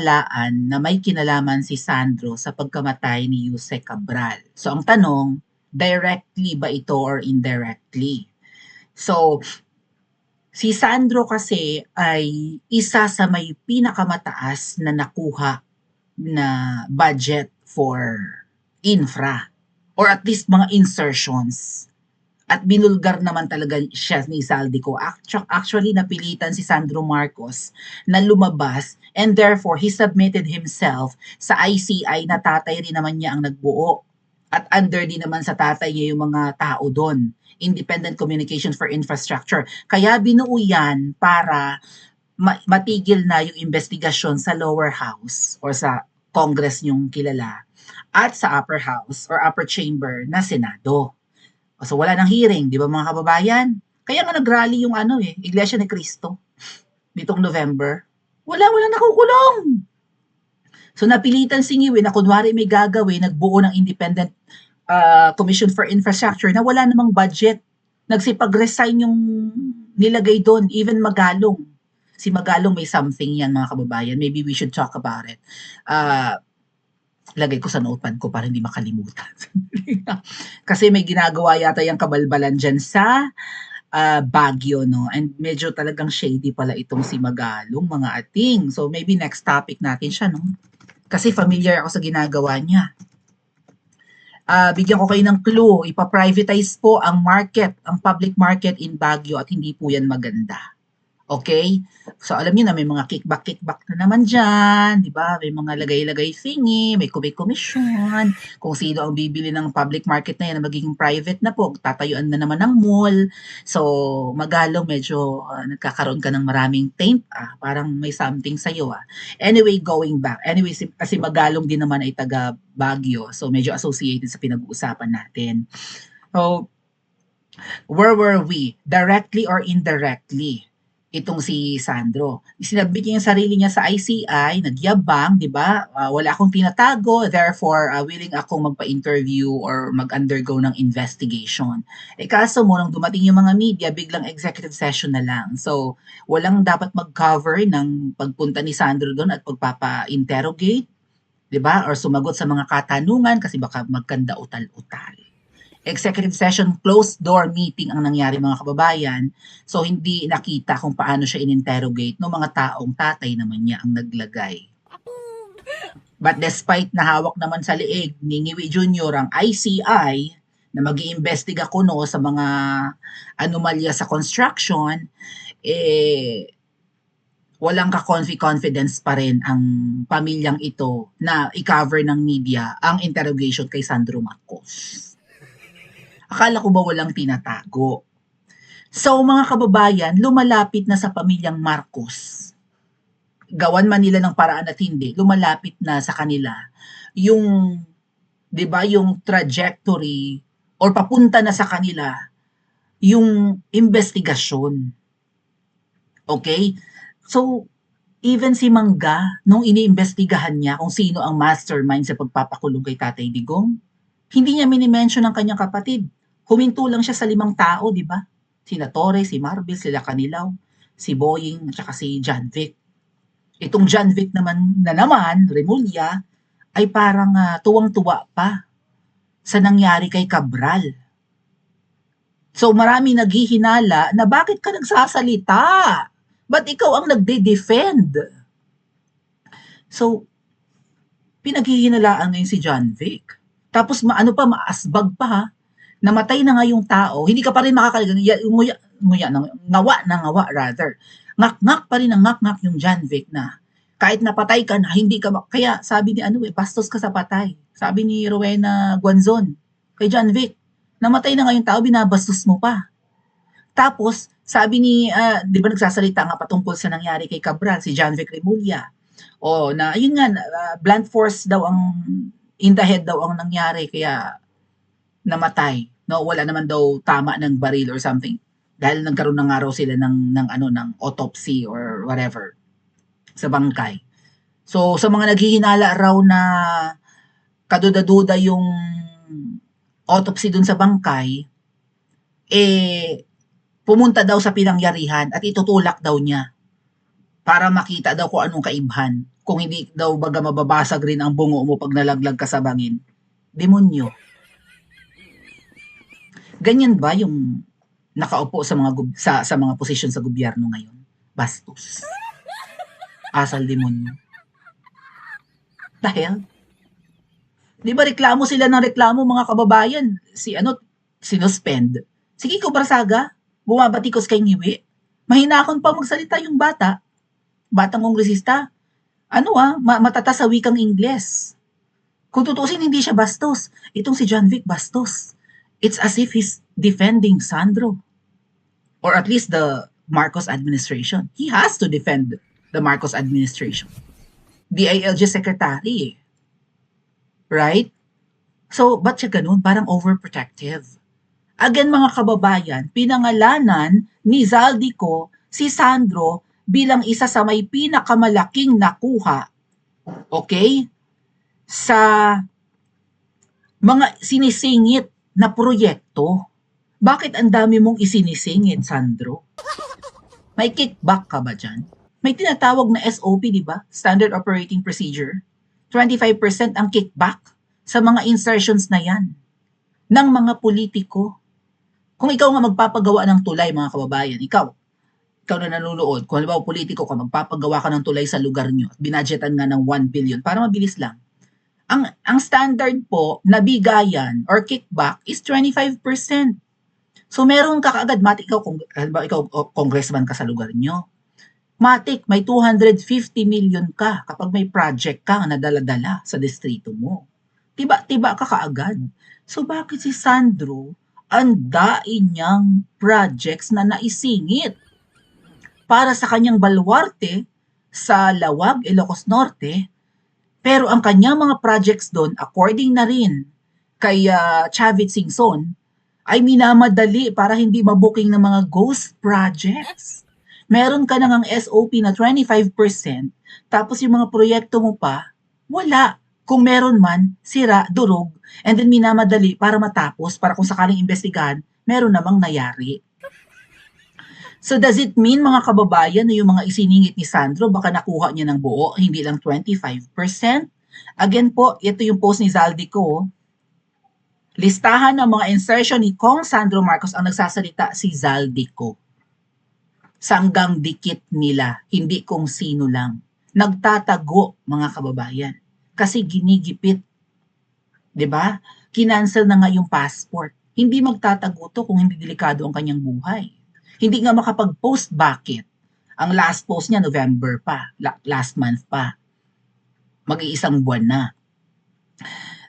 hinala-halaan na may kinalaman si Sandro sa pagkamatay ni Yusek Cabral. So ang tanong, directly ba ito or indirectly? So, si Sandro kasi ay isa sa may pinakamataas na nakuha na budget for infra or at least mga insertions. At binulgar naman talaga siya ni Saldico. Actually, napilitan si Sandro Marcos na lumabas and therefore he submitted himself sa ICI na tatay rin naman niya ang nagbuo. At under din naman sa tatay niya yung mga tao doon. Independent Communications for Infrastructure. Kaya binuo yan para matigil na yung investigasyon sa lower house or sa Congress yung kilala at sa upper house or upper chamber na Senado. So wala nang hearing, di ba mga kababayan? Kaya nga nag-rally yung Iglesia ni Cristo nitong November. Wala nakukulong. So napilitan si Ngiwi na kunwari may gagawin, nagbuo ng Independent Commission for Infrastructure na wala namang budget. Nagsipag-resign yung nilagay doon, even Magalong. Si Magalong may something yan mga kababayan. Maybe we should talk about it. Lagay ko sa notepad ko para hindi makalimutan. Kasi may ginagawa yata yung kabalbalan dyan sa Baguio, no? And medyo talagang shady pala itong si Magalong, mga ating. So maybe next topic natin siya, no? Kasi familiar ako sa ginagawa niya. Bigyan ko kayo ng clue. Ipa-privatize po ang market, ang public market in Baguio at hindi po yan maganda. Okay? So, alam niyo na may mga kickback na naman dyan, di ba? May mga lagay-lagay thingy, may commission, kung sino ang bibili ng public market na yan na magiging private na po, tatayuan na naman ng mall. So, Magalong, medyo nagkakaroon ka ng maraming taint, parang may something sa'yo. Anyway, going back. Anyway, kasi Magalong din naman ay taga Baguio, so medyo associated sa pinag-uusapan natin. So, where were we? Directly or indirectly? Itong si Sandro. Sinabit niya yung sarili niya sa ICI, nagyabang, di ba? Wala akong tinatago, therefore, willing akong magpa-interview or mag-undergo ng investigation. Kaso mo, nung dumating yung mga media, biglang executive session na lang. So, walang dapat mag-cover ng pagpunta ni Sandro doon at pagpapa-interrogate, di ba? Or sumagot sa mga katanungan kasi baka magkanda utal-utal. Executive session, closed door meeting ang nangyari mga kababayan. So hindi nakita kung paano siya in-interrogate ng mga taong tatay naman niya ang naglagay. But despite na hawak naman sa liig ni Ngiwi Jr. ang ICI na mag-iimbestiga kuno sa mga anomalya sa construction, walang ka-confidence pa rin ang pamilyang ito na i-cover ng media ang interrogation kay Sandro Marcos. Akala ko ba walang tinatago? So mga kababayan, lumalapit na sa pamilyang Marcos. Gawan man nila ng paraan at hindi, lumalapit na sa kanila yung, 'di ba, yung trajectory or papunta na sa kanila yung investigasyon. Okay? So even si Mangga, nung iniimbestigahan niya kung sino ang mastermind sa pagpapakulong kay Tatay Digong, hindi niya minimension ang kanyang kapatid. Huminto lang siya sa 5 tao, di ba? Sina Torres, si Marvel, sila Canilaw, si Boying, at saka si John Vic. Itong John Vic naman, Remulla, ay parang tuwang-tuwa pa sa nangyari kay Cabral. So marami naghihinala na bakit ka nagsasalita? Ba't ikaw ang nagde-defend? So, pinaghihinalaan ngayon si John Vic. Tapos maasbag pa ha. Namatay na nga yung tao, hindi ka pa rin ngawa rather. Ngak-ngak pa rin ang ngak-ngak yung John Vic na kahit napatay ka na, hindi ka, kaya sabi ni bastos ka sa patay. Sabi ni Rowena Guanzon, kay John Vic, namatay na nga yung tao, binabastos mo pa. Tapos, sabi ni, di ba nagsasalita nga patungkol sa nangyari kay Cabral, si John Vic Remulla. Na, ayun nga, blunt force daw in the head daw ang nangyari, kaya namatay. No, wala naman daw tama ng baril or something. Dahil nagkaroon na nga raw sila ng autopsy or whatever sa bangkay. So, sa mga naghihinala raw na kaduda-duda yung autopsy dun sa bangkay, pumunta daw sa pinangyarihan at itutulak daw niya para makita daw kung anong kaibhan. kung hindi daw baga mababasag rin ang bungo mo pag nalaglag ka sa bangin. Demonyo. Ganyan ba yung nakaupo sa mga sa mga posisyon sa gobyerno ngayon? Bastos. Asal demonyo. Dahil, di ba reklamo sila ng reklamo mga kababayan? Si sinuspend. Sige ko Barsaga, bumabatikos kay Ngiwi. Mahinahon pa magsalita yung bata. Batang kongresista. Matata sa wikang Ingles. Kung tutusin, hindi siya bastos. Itong si John Vic bastos. It's as if he's defending Sandro. Or at least the Marcos administration. He has to defend the Marcos administration. DILG secretary. Right? So, ba't siya ganun? Parang overprotective. Again mga kababayan, pinangalanan ni Zaldico si Sandro bilang isa sa may pinakamalaking nakuha, okay, sa mga sinisingit na proyekto. Bakit ang dami mong isinisingit, Sandro? May kickback ka ba dyan? May tinatawag na SOP, di ba? Standard Operating Procedure. 25% ang kickback sa mga insertions na yan ng mga politiko. Kung ikaw nga magpapagawa ng tulay, mga kababayan, ikaw na nanonood, kung halimbawa politiko ka, magpapagawa ka ng tulay sa lugar nyo, binadgetan nga ng 1 billion, para mabilis lang. Ang standard po na bigayan or kickback is 25%. So meron ka kaagad, matik ikaw, halimbawa ikaw congressman ka sa lugar nyo, matik may 250 million ka kapag may project ka na dala-dala sa distrito mo. Tiba ka kaagad. So bakit si Sandro ang daing niyang projects na naisingit para sa kanyang baluarte sa Lawag, Ilocos Norte, pero ang kanyang mga projects doon, according na rin kay Chavit Singson, ay minamadali para hindi mabuking ng mga ghost projects. Meron ka nang SOP na 25%, tapos yung mga proyekto mo pa, wala. Kung meron man, sira, durog, and then minamadali para matapos, para kung sakaling investigahan, meron namang nayari. So does it mean mga kababayan na yung mga isiningit ni Sandro, baka nakuha niya ng buo, hindi lang 25%? Again po, ito yung post ni Zaldico. Listahan ng mga insertion ni Kong Sandro Marcos ang nagsasalita si Zaldico. Sanggang dikit nila, hindi kung sino lang. Nagtatago mga kababayan. Kasi ginigipit. 'Di ba? Kinancel na nga yung passport. Hindi magtatago to kung hindi delikado ang kanyang buhay. Hindi nga makapag-post. Bakit? Ang last post niya November pa, last month pa. Mag-iisang buwan na.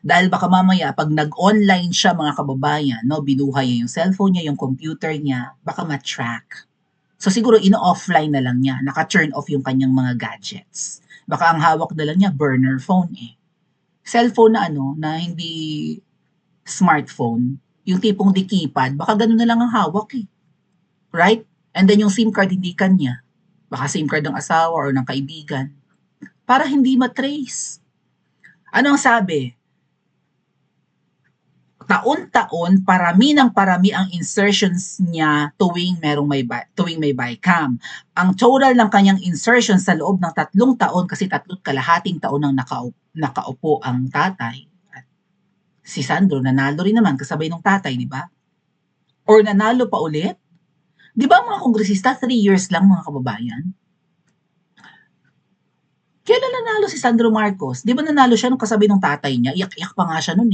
Dahil baka mamaya pag nag-online siya mga kababayan, binuhay niya yung cellphone niya, yung computer niya, baka ma-track. So siguro ino-offline na lang niya, naka-turn off yung kanyang mga gadgets. Baka ang hawak na lang niya, burner phone Cellphone na na hindi smartphone, yung tipong di keypad, baka ganun na lang ang hawak Right? And then yung SIM card hindi kanya. Baka SIM card ng asawa or ng kaibigan. Para hindi matrace. Ano ang sabi? Taon-taon, parami ng parami ang insertions niya tuwing may bycam. Ang total ng kanyang insertions sa loob ng 3 taon, kasi 3.5 taon nang nakaupo ang tatay. At si Sandro, nanalo rin naman kasabay ng tatay, di ba? Or nanalo pa ulit? Di ba mga kongresista, 3 years lang mga kababayan? Kailan nanalo si Sandro Marcos? Di ba nanalo siya nung kasabay ng tatay niya? Iyak-iyak pa nga siya nun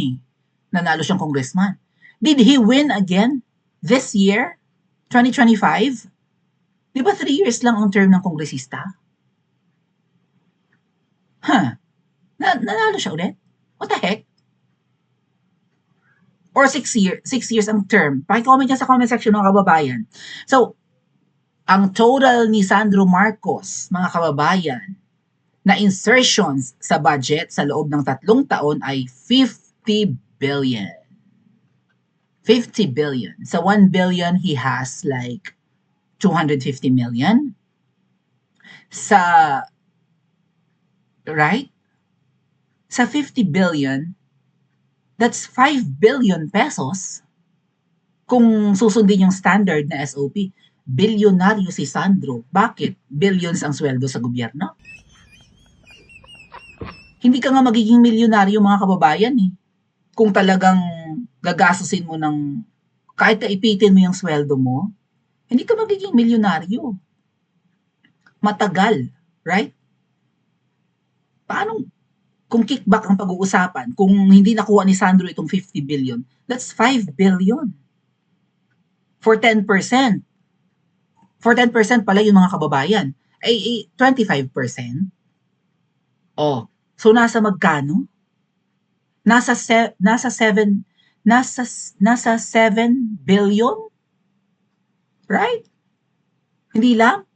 Nanalo siyang congressman. Did he win again this year? 2025? Di ba 3 years lang ang term ng kongresista? Nanalo siya ulit? What the heck? Or 6 years ang term. Paki-comment niya sa comment section ng kababayan. So, ang total ni Sandro Marcos, mga kababayan, na insertions sa budget sa loob ng 3 taon ay 50 billion. 50 billion. Sa 1 billion, he has like 250 million. Right? Sa 50 billion, that's 5 billion pesos. Kung susundin yung standard na SOP, bilyonaryo si Sandro. Bakit? Billions ang sweldo sa gobyerno. Hindi ka nga magiging milyonaryo mga kababayan eh. Kung talagang gagastusin mo ng kahit ipitin mo yung sweldo mo, hindi ka magiging milyonaryo. Matagal, right? Paano kung kickback ang pag-uusapan, kung hindi nakuha ni Sandro itong 50 billion, that's 5 billion for 10%. For 10% pala yung mga kababayan. Ay 25%. Oh, so nasa magkano? Nasa 7 billion, right? Hindi lang?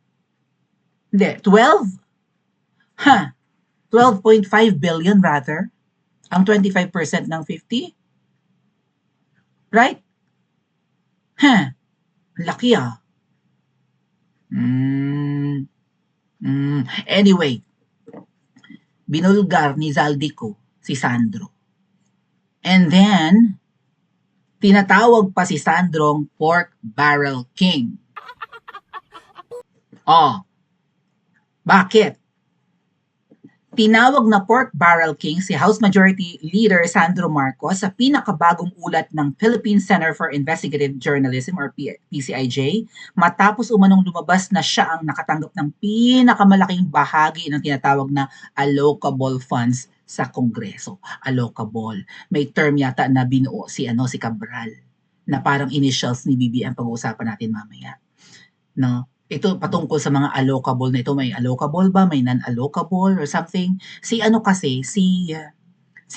Hindi, 12? Ha, 12.5 billion rather. Ang 25% ng 50? Right? Ha, laki ah. Anyway, binulgar ni Zaldico si Sandro. And then, tinatawag pa si Sandrong Pork Barrel King. Oh, bakit? Tinawag na Pork Barrel King si House Majority Leader Sandro Marcos sa pinakabagong ulat ng Philippine Center for Investigative Journalism or PCIJ matapos umanong lumabas na siya ang nakatanggap ng pinakamalaking bahagi ng tinatawag na allocable funds sa Kongreso. Allocable. May term yata na binuo si Cabral na parang initials ni BBM pag-uusapan natin mamaya. No? Ito patungkol sa mga allocable na ito, may allocable ba, may non-allocable or something. Si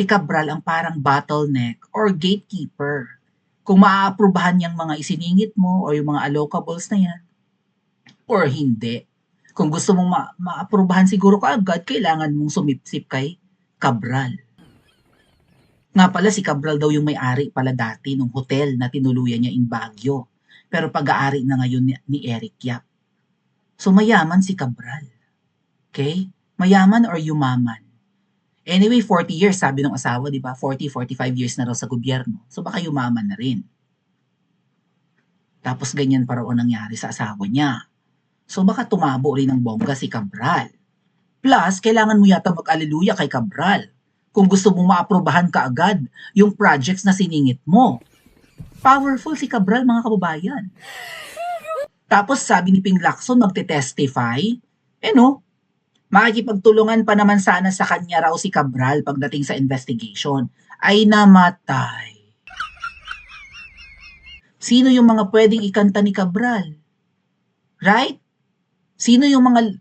Cabral ang parang bottleneck or gatekeeper. Kung maaaprubahan yung mga isiningit mo o yung mga allocables na yan or hindi. Kung gusto mong maaprubahan siguro kaagad, kailangan mong sumipsip kay Cabral. Nga pala si Cabral daw yung may-ari pala dati ng hotel na tinuluyan niya in Baguio. Pero pag-aari na ngayon ni Eric Yap. So mayaman si Cabral. Okay? Mayaman or yumaman. Anyway, 40 years sabi ng asawa, di ba? 45 years na raw sa gobyerno. So baka yumaman na rin. Tapos ganyan pa raw ang nangyari sa asawa niya. So baka tumabo rin ng bongga si Cabral. Plus, kailangan mo yata mag-aleluya kay Cabral. Kung gusto mong maaprobahan ka agad yung projects na siningit mo. Powerful si Cabral, mga kababayan. Tapos sabi ni Ping Lacson magte-testify, makikipagtulungan pa naman sana sa kanya raw si Cabral pagdating sa investigation. Ay namatay. Sino yung mga pwedeng ikanta ni Cabral? Right? Sino yung mga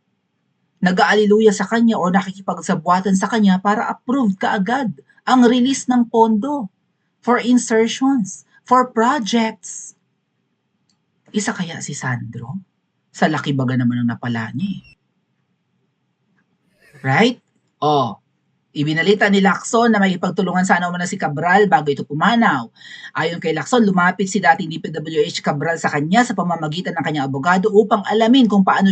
nag-aaliluya sa kanya o nakikipagsabwatan sa kanya para approved kaagad ang release ng pondo for insertions, for projects? Isa kaya si Sandro? Sa laki baga naman ang napala niya eh. Right? Oh, ibinalita ni Lacson na may ipagtulungan sana umano si Cabral bago ito pumanaw. Ayon kay Lacson, lumapit si dating DPWH Cabral sa kanya sa pamamagitan ng kanyang abogado upang alamin kung paano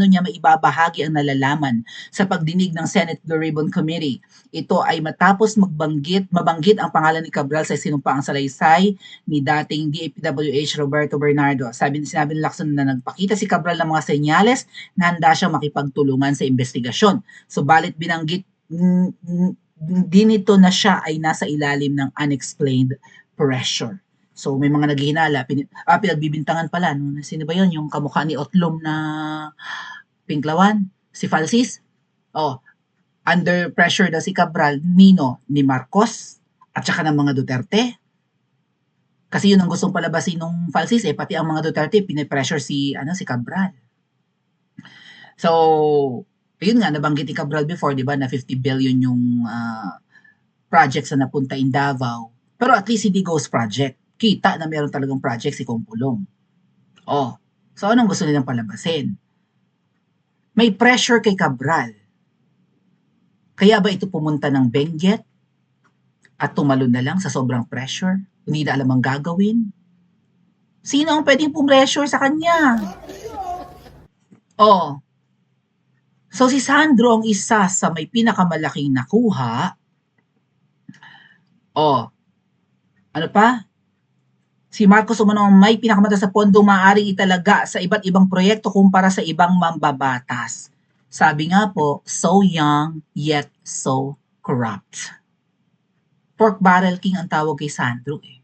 niya maibabahagi ang nalalaman sa pagdinig ng Senate Blue Ribbon Committee. Ito ay matapos mabanggit ang pangalan ni Cabral sa sinumpaang salaysay ni dating DPWH Roberto Bernardo. Sinabi ni Lacson na nagpakita si Cabral ng mga senyales na handa siyang makipagtulungan sa investigasyon. Subalit binanggit dinito na siya ay nasa ilalim ng unexplained pressure. So may mga naghihinala, pinagbibintangan pala, sino ba yun? Yung kamukha ni Otlum na Pinklawan? Si Falsis? Under pressure daw si Cabral, Nino, ni Marcos, at saka ng mga Duterte. Kasi yun ang gustong palabasin ng Falsis, pati ang mga Duterte, pinipressure si Cabral. So, yun nga, nabanggit ni Cabral before, di ba, na 50 billion yung projects na napunta in Davao. Pero at least hindi ghost project. Kita na meron talagang project si Kumpulong. So anong gusto nilang palabasin? May pressure kay Cabral. Kaya ba ito pumunta ng Benguet at tumalon na lang sa sobrang pressure? Hindi na alam ang gagawin? Sino ang pwedeng pumressure sa kanya? So si Sandro ang isa sa may pinakamalaking nakuha. Ano pa? Si Marcos umano may pinakamataas sa pondo maaaring italaga sa iba't ibang proyekto kumpara sa ibang mambabatas. Sabi nga po, so young yet so corrupt. Pork barrel king ang tawag kay Sandro eh.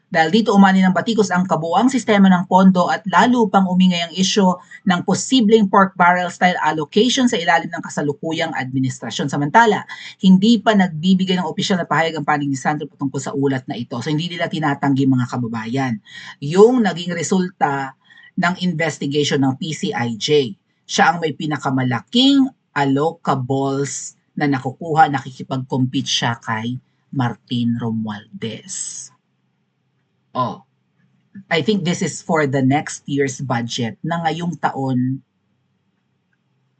Dahil dito umani ng batikos ang kabuuang sistema ng pondo at lalo pang umingay ang isyu ng posibleng pork barrel style allocation sa ilalim ng kasalukuyang administrasyon. Samantala, hindi pa nagbibigay ng opisyal na pahayag ang panig ni Sandro patungkol sa ulat na ito. So hindi nila tinatanggi mga kababayan. Yung naging resulta ng investigation ng PCIJ. Siya ang may pinakamalaking allocables na nakukuha, nakikipag-compete siya kay Martin Romualdez. I think this is for the next year's budget na ngayong taon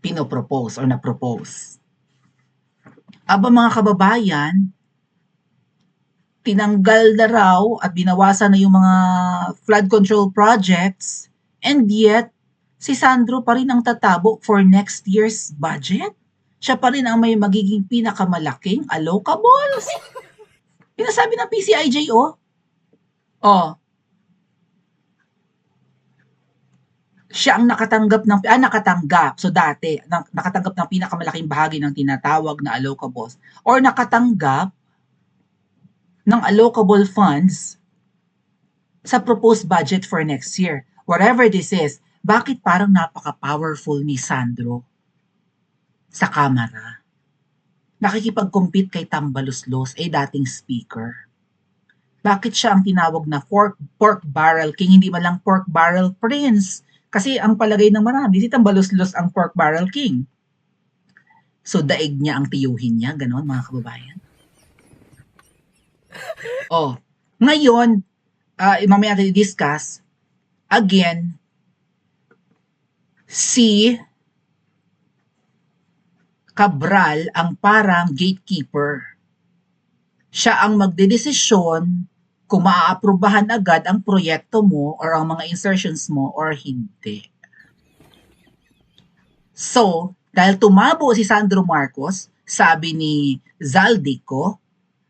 pinopropose or na-propose. Aba mga kababayan, tinanggal na raw at binawasan na yung mga flood control projects and yet si Sandro pa rin ang tatabo for next year's budget. Siya pa rin ang may magiging pinakamalaking allocables. Pinasabi ng PCIJ, siya ang nakatanggap. So dati, nakatanggap ng pinakamalaking bahagi ng tinatawag na allocables or nakatanggap ng allocable funds sa proposed budget for next year. Whatever this is, bakit parang napaka-powerful ni Sandro sa Kamara? Nakikipag-compete kay Tambaluslos, dating speaker. Bakit siya ang tinawag na pork barrel king, hindi man lang pork barrel prince? Kasi ang palagay ng marami, si Tambaluslos ang pork barrel king. So daig niya ang tiyuhin niya, ganon mga kababayan. Ngayon, mamaya natin i-discuss, again, si Cabral ang parang gatekeeper. Siya ang magdedesisyon kung maaaprobahan agad ang proyekto mo or ang mga insertions mo or hindi. So, dahil tumabo si Sandro Marcos, sabi ni Zaldico,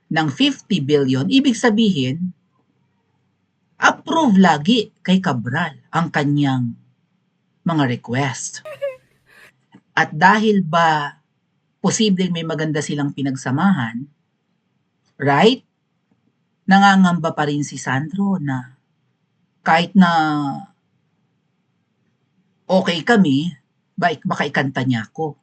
ng 50 billion, ibig sabihin, approve lagi kay Cabral ang kanyang mga request. At dahil ba posibleng may maganda silang pinagsamahan, right? Nangangamba pa rin si Sandro na kahit na okay kami, baka ikanta niya ako.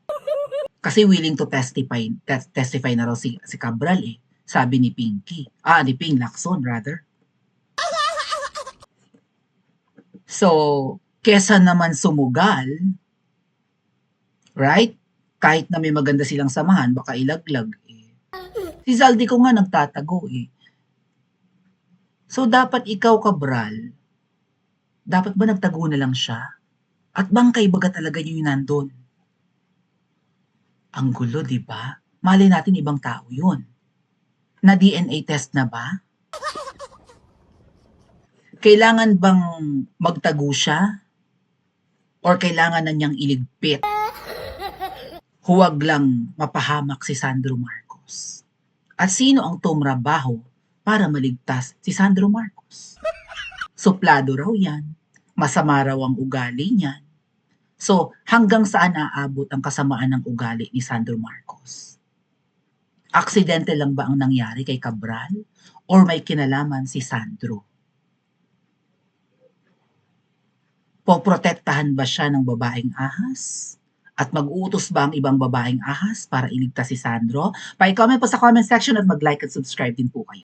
Kasi willing to testify na raw si Cabral eh. Sabi ni Pinky. Ni Ping Lacson rather. So, kesa naman sumugal, right? Kahit na may maganda silang samahan, baka ilaglag eh. Si Zaldico nga nagtatago eh. So, dapat ikaw, Cabral, dapat ba nagtago na lang siya? At bangkay baga talaga yung nandun? Ang gulo, di ba? Malay natin ibang tao yun. Na DNA test na ba? Kailangan bang magtago siya? Or kailangan na niyang iligpit? Huwag lang mapahamak si Sandro Marcos. At sino ang tumrabaho para maligtas si Sandro Marcos? Suplado raw yan. Masama raw ang ugali niyan. So, hanggang saan aabot ang kasamaan ng ugali ni Sandro Marcos? Aksidente lang ba ang nangyari kay Cabral? Or may kinalaman si Sandro? Poprotektahan ba siya ng babaeng ahas? At mag-uutos ba ang ibang babaeng ahas para iligtas si Sandro? Pa-comment po sa comment section at mag-like at subscribe din po kayo.